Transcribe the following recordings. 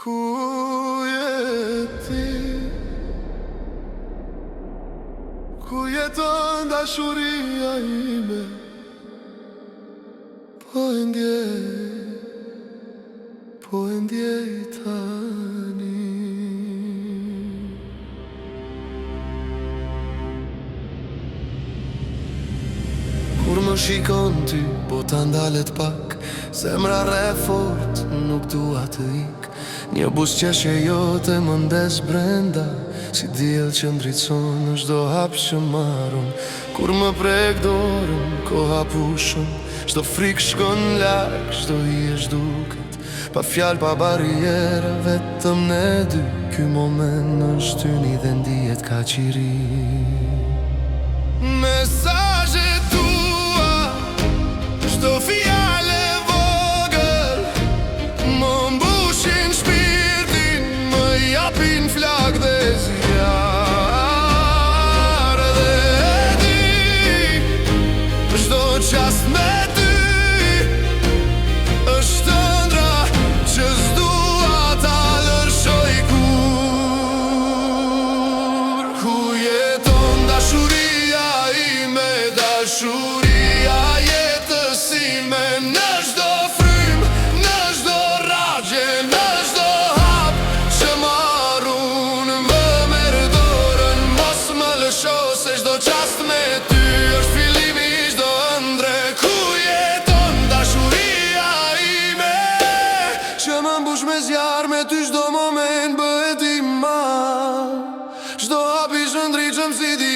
Ku je ti? Ku jeton dashuria ime? Po e ndjej tani. Kur më shikon ty, po ta ndalet pak, zemra re fort, nuk dua të ik. Një buzëqeshje jote më ndes brenda, si diell që ndricon në çdo hap që marrun. Kur më prek dorën, koha pushon, çdo frikë shkon larg, çdo hije zhduket pa fjalë, pa barriera, vetëm ne dy. Ky moment është yni dhe ndihet kaq i ri. Mesazhet tua, çdo fjalë e vogël, më mbushin shpirtin, më japin flak dhe zjarr. Dhe e di, çdo qast me ty është ëndra që s'dua ta lërshoj kur. Ku jeton dashuria ime, dashuria jetës ime? Në çdo frym, në çdo ragje, në çdo hap që marrun, më merr dorën, mos më lësho, se çdo qast me ty është fillimi i çdo ëndre. Ku jeton dashuria ime, që më mbush me zjarr, me ty çdo moment bëhet i madh, çdo hap i shëndriçëm si dje.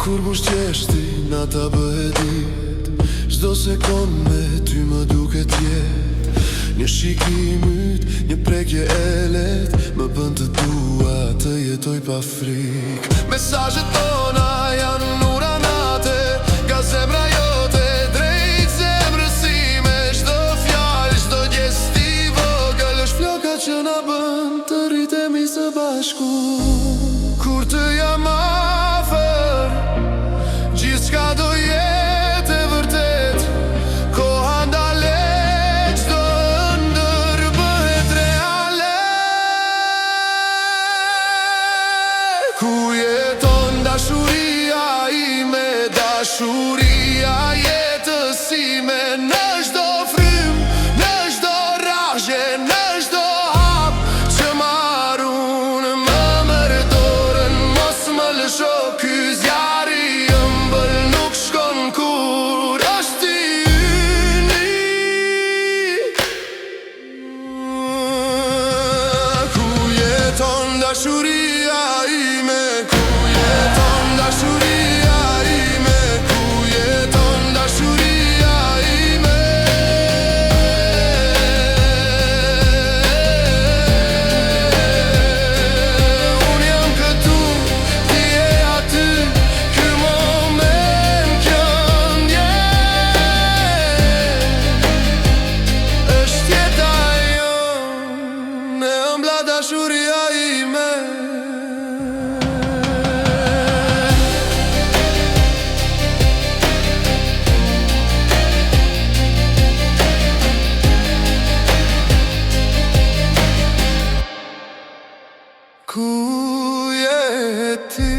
Kur bushqesh ti, nata bëhet ditë, çdo sekond me ty më duket jetë. Një shik i myt, një prekje e lehtë, më bën të dua të jetoj pa frikë. Mesazhet tona janë uranate, nga zemra jote drejt zemrës ime. Çdo fjalë, çdo gest i vogël është floka që na bën të rritemi së bashku. Kur të jam afër, gjithçka do jetë e vërtet. Koha ndalet, çdo ëndër bëhet reale. Ku jeton dashuria ime, dashuria jetës ime? Në çdo frym, në çdo ragje, në çdo hap që marrun, më merr dorën, mos më lësho. Ky zjarr i ëmbël nuk shkon kur, është i unik. Ku jeton dashuria ime? Ku jeton dashuria ime? Ku jeton dashuria ime? Unë jam këtu, ti je aty, ky moment, kjo ndjenjë është jeta jonë, e ëmbla dashuria ime. Ku je ti?